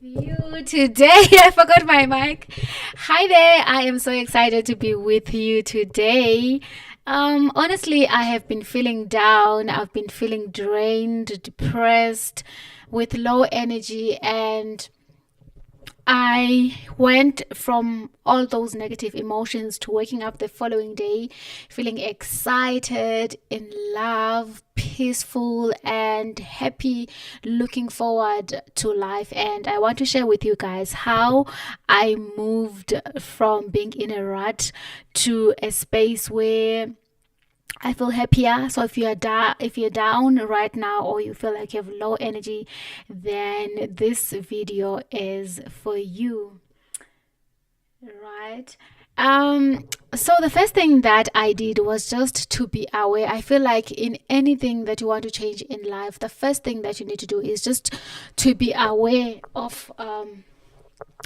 You today. I forgot my mic. Hi there. I am so excited to be with you today. Honestly, I have been feeling down. I've been feeling drained, depressed, with low energy, and I went from all those negative emotions to waking up the following day feeling excited, in love, peaceful, and happy, looking forward to life. And I want to share with you guys how I moved from being in a rut to a space where I feel happier. So if you're down right now or you feel like you have low energy, then this video is for you, right? So the first thing that I did was just to be aware. I feel like in anything that you want to change in life, the first thing that you need to do is just to be aware of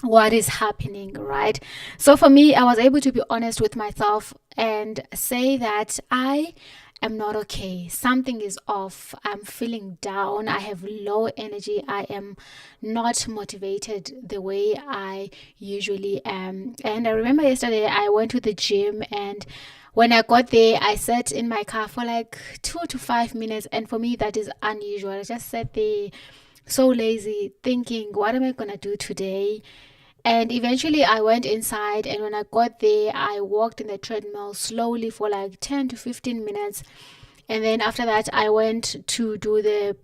what is happening, right? So for me, I was able to be honest with myself and say that I am not okay. Something is off. I'm feeling down. I have low energy. I am not motivated the way I usually am. And I remember yesterday I went to the gym, and when I got there, I sat in my car for like 2 to 5 minutes. And for me, that is unusual. I just sat there so lazy, thinking, what am I going to do today? And eventually I went inside, and when I got there, I walked in the treadmill slowly for like 10 to 15 minutes. And then after that, I went to do the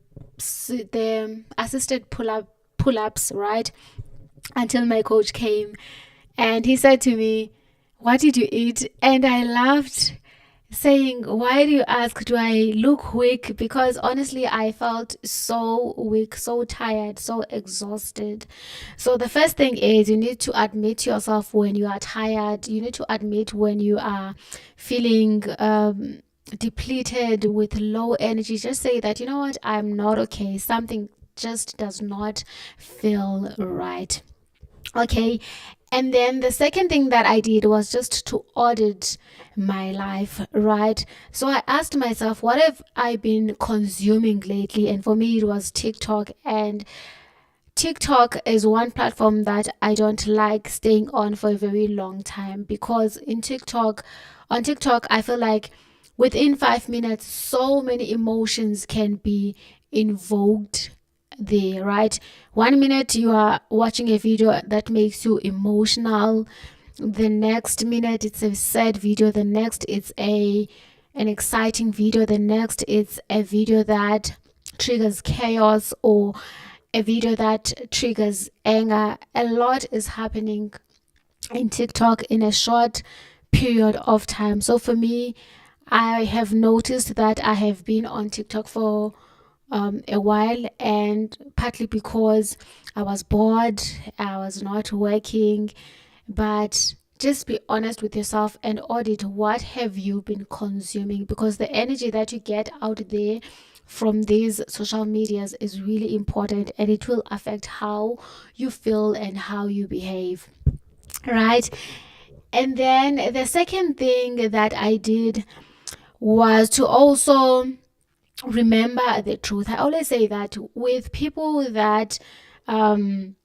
assisted pull-ups, right? Until my coach came and he said to me, "What did you eat?" And I laughed, saying, "Why do you ask? Do I look weak?" Because honestly, I felt so weak, so tired, so exhausted. So the first thing is you need to admit to yourself when you are tired. You need to admit when you are feeling depleted with low energy. Just say that, you know what, I'm not okay. Something just does not feel right. Okay. And then the second thing that I did was just to audit my life, right? So I asked myself, what have I been consuming lately? And for me, it was TikTok. And TikTok is one platform that I don't like staying on for a very long time, because on TikTok, I feel like within 5 minutes, so many emotions can be invoked there, right? 1 minute you are watching a video that makes you emotional. The next minute it's a sad video. The next it's a an exciting video. The next it's a video that triggers chaos, or a video that triggers anger. A lot is happening in TikTok in a short period of time. So for me, I have noticed that I have been on TikTok for a while, and partly because I was bored, I was not working. But just be honest with yourself and audit what have you been consuming, because the energy that you get out there from these social medias is really important, and it will affect how you feel and how you behave, right? And then the second thing that I did was to also remember the truth. I always say that with people that um,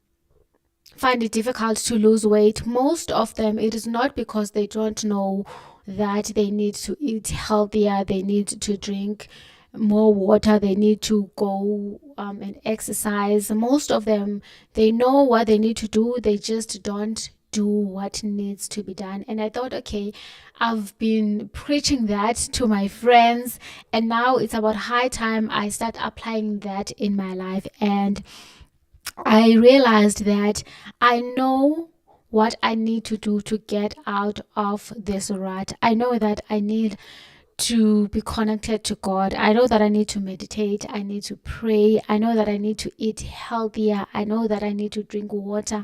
find it difficult to lose weight, most of them, it is not because they don't know that they need to eat healthier, they need to drink more water, they need to go and exercise. Most of them, they know what they need to do, they just don't do what needs to be done. And I thought, okay, I've been preaching that to my friends, and now it's about high time I start applying that in my life. And I realized that I know what I need to do to get out of this rut. I know that I need to be connected to God. I know that I need to meditate. I need to pray. I know that I need to eat healthier. I know that I need to drink water.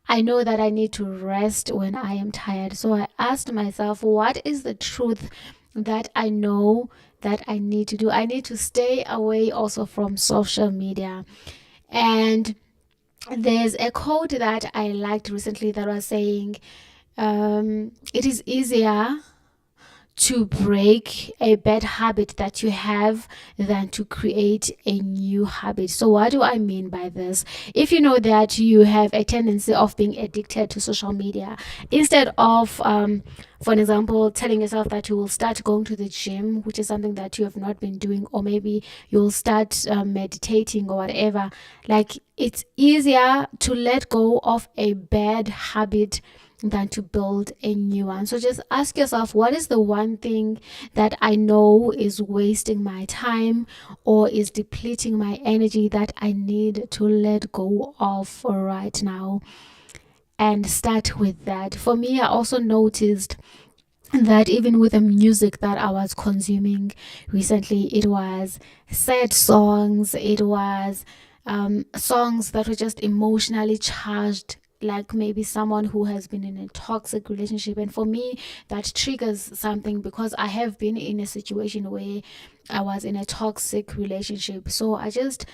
I know that I need to rest when I am tired. So I asked myself, what is the truth that I know that I need to do? I need to stay away also from social media. And there's a quote that I liked recently that was saying, it is easier to break a bad habit that you have than to create a new habit. So, what do I mean by this? If you know that you have a tendency of being addicted to social media, instead of, for an example, telling yourself that you will start going to the gym, which is something that you have not been doing, or maybe you'll start meditating or whatever, like it's easier to let go of a bad habit than to build a new one. So just ask yourself, what is the one thing that I know is wasting my time or is depleting my energy that I need to let go of right now? And start with that. For me, I also noticed that even with the music that I was consuming recently, it was sad songs, it was songs that were just emotionally charged, like maybe someone who has been in a toxic relationship. And for me, that triggers something because I have been in a situation where I was in a toxic relationship. So I just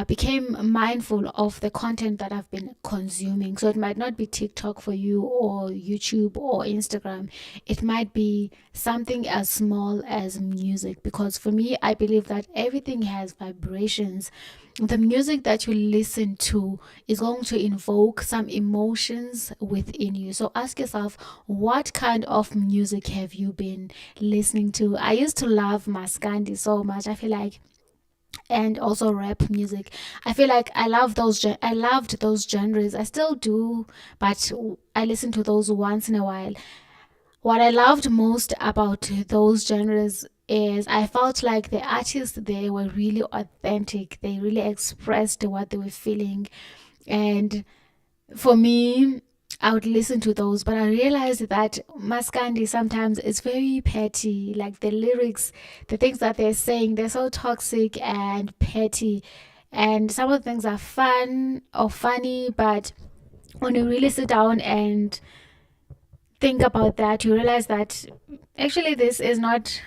became mindful of the content that I've been consuming. So it might not be TikTok for you or YouTube or Instagram. It might be something as small as music, because for me, I believe that everything has vibrations. The music that you listen to is going to invoke some emotions within you. So ask yourself, what kind of music have you been listening to? I used to love Maskandi so much. I feel like, and also rap music. I feel like I loved those genres. I still do, but I listen to those once in a while. What I loved most about those genres is I felt like the artists there were really authentic. They really expressed what they were feeling. And for me, I would listen to those, but I realized that Maskandi sometimes is very petty. Like the lyrics, the things that they're saying, they're so toxic and petty. And some of the things are fun or funny, but when you really sit down and think about that, you realize that actually this is not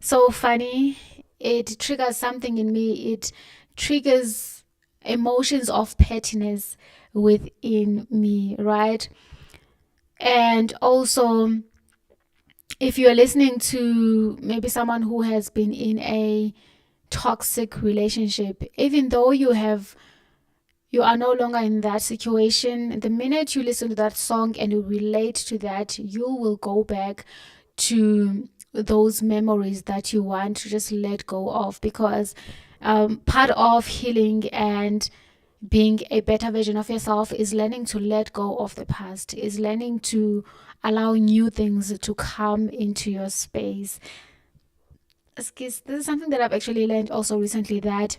so funny. It triggers something in me. It triggers emotions of pettiness within me, right? And also, if you're listening to maybe someone who has been in a toxic relationship, even though you are no longer in that situation, the minute you listen to that song and you relate to that, you will go back to those memories that you want to just let go of, because part of healing and being a better version of yourself is learning to let go of the past, is learning to allow new things to come into your space. This is something that I've actually learned also recently, that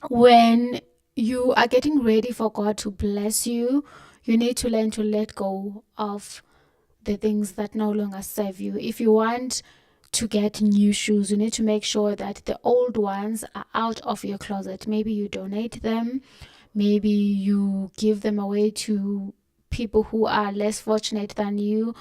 when you are getting ready for God to bless you, you need to learn to let go of the things that no longer serve you. If you want to get new shoes, you need to make sure that the old ones are out of your closet. Maybe you donate them, maybe you give them away to people who are less fortunate than you,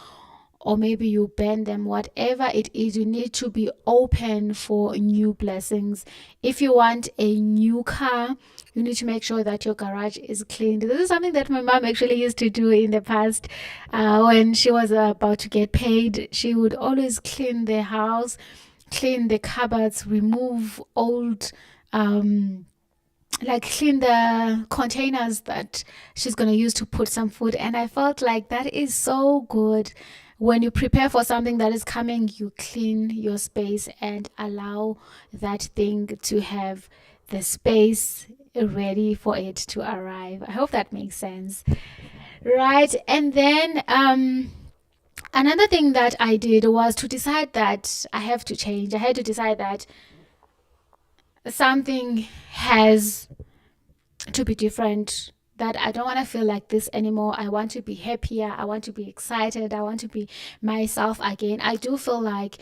or maybe you burn them. Whatever it is, you need to be open for new blessings. If you want a new car, you need to make sure that your garage is cleaned. This is something that my mom actually used to do in the past. When she was about to get paid, she would always clean the house, clean the cupboards, remove old like clean the containers that she's going to use to put some food. And I felt like that is so good. When you prepare for something that is coming, you clean your space and allow that thing to have the space ready for it to arrive. I hope that makes sense. Right. And then another thing that I did was to decide that I have to change. I had to decide that something has to be different, that I don't want to feel like this anymore. I want to be happier. I want to be excited. I want to be myself again. I do feel like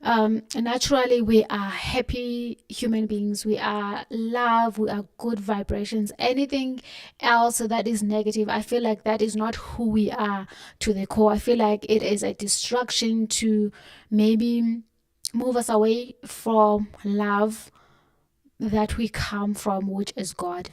naturally we are happy human beings. We are love. We are good vibrations. Anything else that is negative, I feel like that is not who we are to the core. I feel like it is a distraction to maybe move us away from love that we come from, which is God.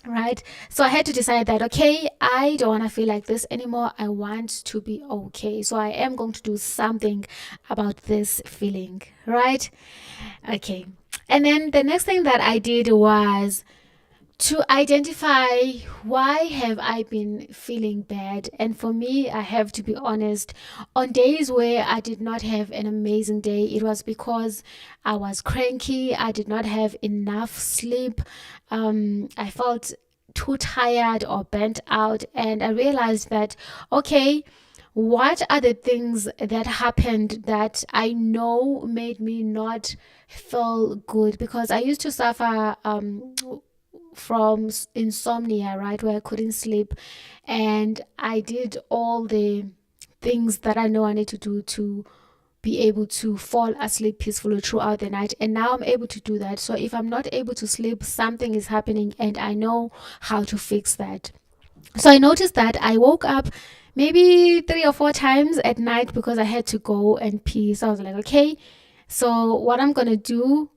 right? So I had to decide that, okay, I don't want to feel like this anymore. I want to be okay. So I am going to do something about this feeling, right? Okay. And then the next thing that I did was to identify why have I been feeling bad. And for me, I have to be honest, on days where I did not have an amazing day, it was because I was cranky, I did not have enough sleep, I felt too tired or burnt out, and I realized that, okay, what are the things that happened that I know made me not feel good? Because I used to suffer from insomnia, right, where I couldn't sleep, and I did all the things that I know I need to do to be able to fall asleep peacefully throughout the night. And now I'm able to do that. So if I'm not able to sleep, something is happening, and I know how to fix that. So I noticed that I woke up maybe 3 or 4 times at night because I had to go and pee. So I was like, okay, so what I'm gonna do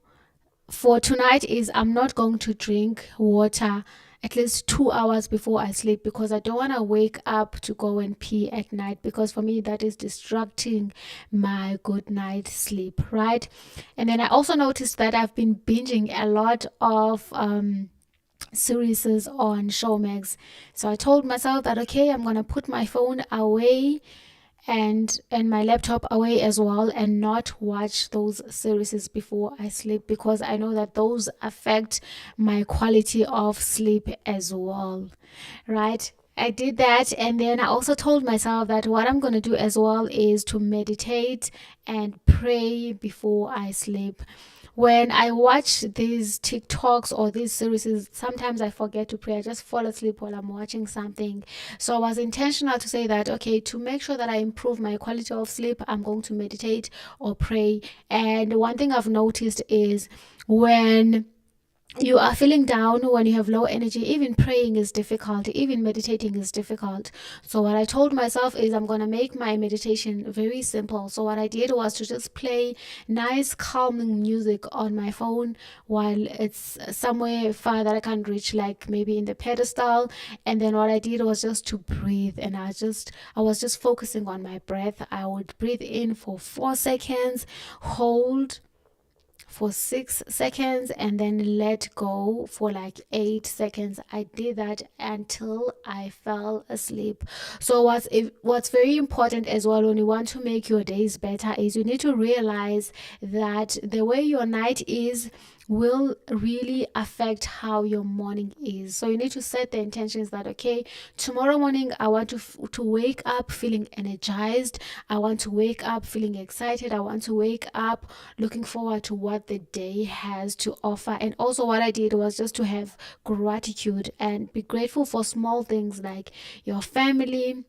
for tonight is I'm not going to drink water at least 2 hours before I sleep, because I don't want to wake up to go and pee at night, because for me that is distracting my good night sleep, right? And then I also noticed that I've been binging a lot of series on Showmax. So I told myself that, okay, I'm gonna put my phone away and my laptop away as well, and not watch those series before I sleep, because I know that those affect my quality of sleep as well, right? I did that, and then I also told myself that what I'm going to do as well is to meditate and pray before I sleep. When I watch these TikToks or these series, sometimes I forget to pray. I just fall asleep while I'm watching something. So I was intentional to say that, okay, to make sure that I improve my quality of sleep, I'm going to meditate or pray. And one thing I've noticed is when you are feeling down, when you have low energy, even praying is difficult, even meditating is difficult. So what I told myself is I'm going to make my meditation very simple. So what I did was to just play nice calming music on my phone while it's somewhere far that I can't reach, like maybe in the pedestal. And then what I did was just to breathe, and I was just focusing on my breath. I would breathe in for 4 seconds, hold for 6 seconds, and then let go for like 8 seconds. I did that until I fell asleep. So what's very important as well when you want to make your days better is you need to realize that the way your night is will really affect how your morning is. So you need to set the intentions that, okay, tomorrow morning I want to wake up feeling energized. I want to wake up feeling excited. I want to wake up looking forward to what the day has to offer. And also what I did was just to have gratitude and be grateful for small things like your family,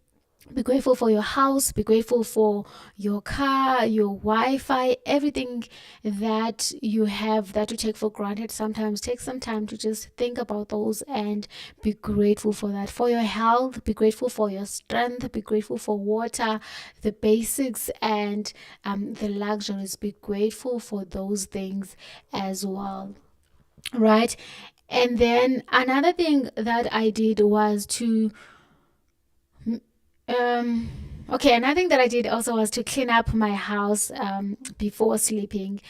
be grateful for your house, be grateful for your car, your Wi-Fi, everything that you have that you take for granted. Sometimes take some time to just think about those and be grateful for that. For your health, be grateful for your strength, be grateful for water, the basics, and the luxuries. Be grateful for those things as well, right? And then another thing that I did was to um okay, another thing that I did also was to clean up my house before sleeping.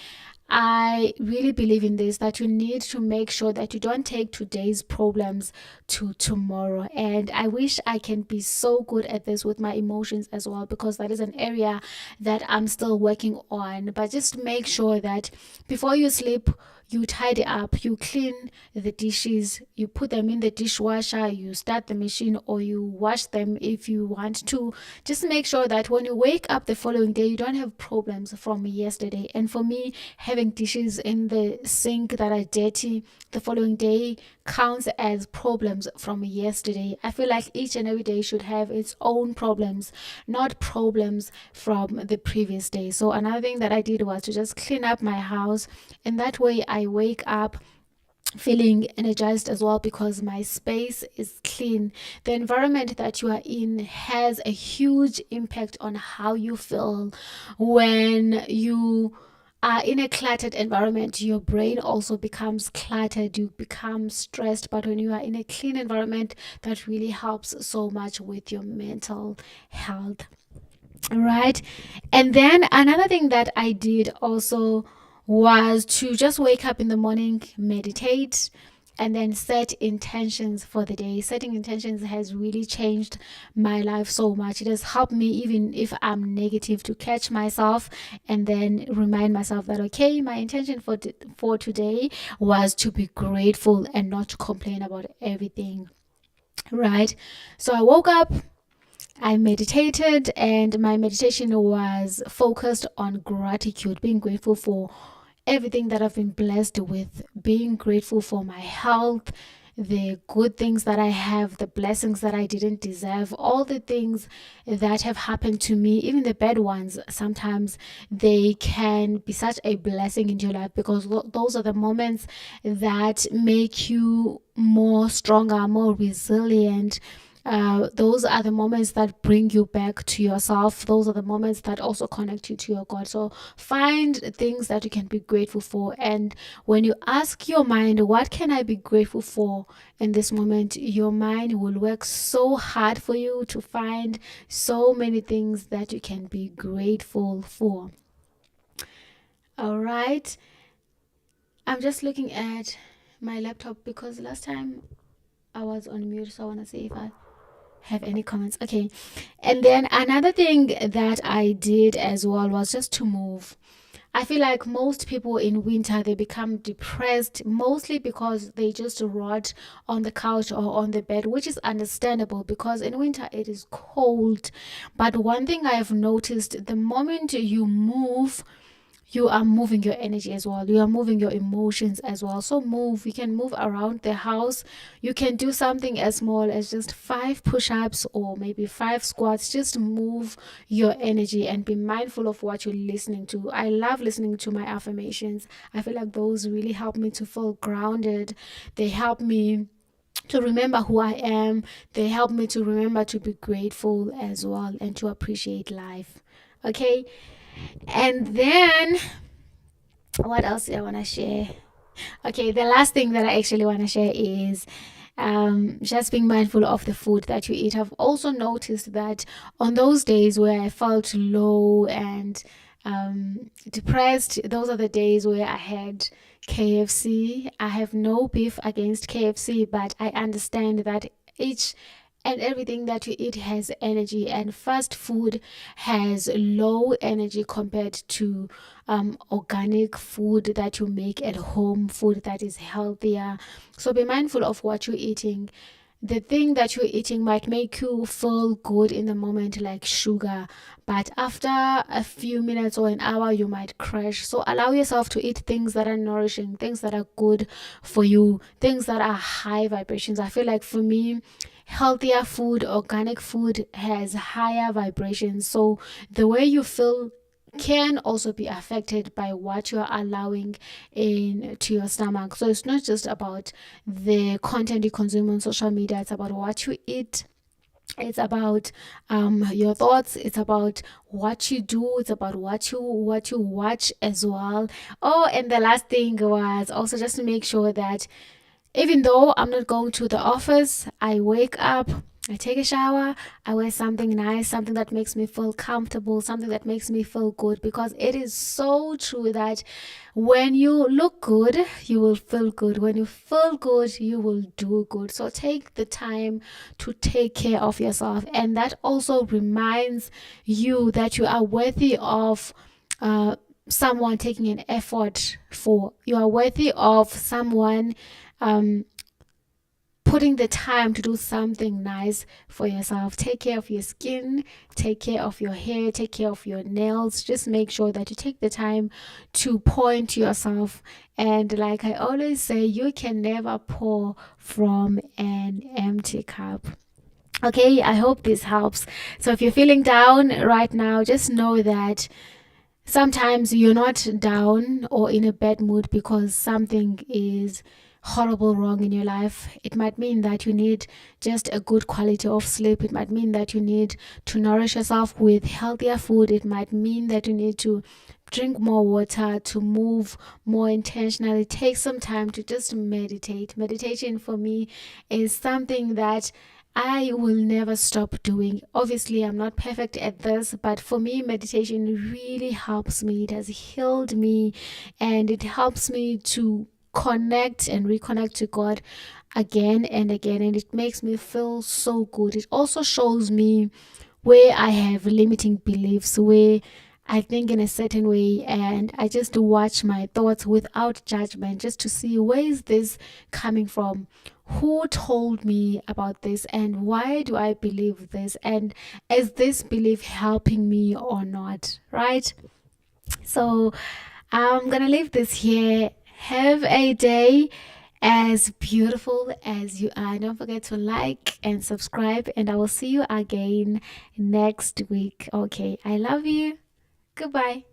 I really believe in this, that you need to make sure that you don't take today's problems to tomorrow. And I wish I can be so good at this with my emotions as well, because that is an area that I'm still working on. But just make sure that before you sleep, you tidy up, you clean the dishes, you put them in the dishwasher, you start the machine, or you wash them if you want to. Just make sure that when you wake up the following day, you don't have problems from yesterday. And for me, having dishes in the sink that are dirty the following day counts as problems from yesterday. I feel like each and every day should have its own problems, not problems from the previous day. So another thing that I did was to just clean up my house, and that way I wake up feeling energized as well, because my space is clean. The environment that you are in has a huge impact on how you feel when you are in a cluttered environment, your brain also becomes cluttered, you become stressed. But when you are in a clean environment, that really helps so much with your mental health. Right. And then another thing that I did also was to just wake up in the morning, meditate, and then set intentions for the day. Setting intentions has really changed my life so much. It has helped me, even if I'm negative, to catch myself and then remind myself that, okay, my intention for today was to be grateful and not to complain about everything. Right. So I woke up, I meditated, and my meditation was focused on gratitude, being grateful for everything that I've been blessed with, being grateful for my health, the good things that I have, the blessings that I didn't deserve, all the things that have happened to me, even the bad ones. Sometimes they can be such a blessing into your life, because those are the moments that make you more stronger, more resilient. Those are the moments that bring you back to yourself. Those are the moments that also connect you to your God. So find things that you can be grateful for. And when you ask your mind, what can I be grateful for in this moment, your mind will work so hard for you to find so many things that you can be grateful for. All right. I'm just looking at my laptop because last time I was on mute. So I want to see if I have any comments. Okay. And then another thing that I did as well was just to move. I feel like most people in winter, they become depressed mostly because they just rot on the couch or on the bed, which is understandable because in winter it is cold. But one thing I have noticed, the moment you move, you are moving your energy as well, you are moving your emotions as well. So move. You can move around the house. You can do something as small as just 5 push-ups or maybe 5 squats. Just move your energy and be mindful of what you're listening to. I love listening to my affirmations. I feel like those really help me to feel grounded. They help me to remember who I am. They help me to remember to be grateful as well and to appreciate life. Okay. And then what else do I want to share? Okay, the last thing that I actually want to share is just being mindful of the food that you eat. I've also noticed that on those days where I felt low and depressed, those are the days where I had KFC. I have no beef against KFC, but I understand that each and everything that you eat has energy, and fast food has low energy compared to organic food that you make at home, food that is healthier. So be mindful of what you're eating. The thing that you're eating might make you feel good in the moment, like sugar, but after a few minutes or an hour, you might crash. So allow yourself to eat things that are nourishing, things that are good for you, things that are high vibrations. I feel like for me, healthier food, organic food has higher vibrations. So the way you feel can also be affected by what you're allowing into your stomach. So it's not just about the content you consume on social media, it's about what you eat. It's about your thoughts. It's about what you do. It's about what you watch as well. Oh, and the last thing was also just to make sure that even though I'm not going to the office, I wake up, I take a shower, I wear something nice, something that makes me feel comfortable, something that makes me feel good, because it is so true that when you look good, you will feel good. When you feel good, you will do good. So take the time to take care of yourself. And that also reminds you that you are worthy of someone taking an effort for. You are worthy of someone um, putting the time to do something nice for yourself. Take care of your skin, take care of your hair, take care of your nails. Just make sure that you take the time to pour into yourself. And like I always say, you can never pour from an empty cup. Okay, I hope this helps. So if you're feeling down right now, just know that sometimes you're not down or in a bad mood because something is horrible wrong in your life. It might mean that you need just a good quality of sleep. It might mean that you need to nourish yourself with healthier food. It might mean that you need to drink more water, to move more intentionally, take some time to just meditate. Meditation for me is something that I will never stop doing. Obviously, I'm not perfect at this, but for me, meditation really helps me. It has healed me, and it helps me to connect and reconnect to God again and again, and it makes me feel so good. It also shows me where I have limiting beliefs, where I think in a certain way, and I just watch my thoughts without judgment, just to see where is this coming from, who told me about this, and why do I believe this, and is this belief helping me or not, right? So I'm gonna leave this here. Have a day as beautiful as you are. Don't forget to like and subscribe, and I will see you again next week. Okay, I love you. Goodbye.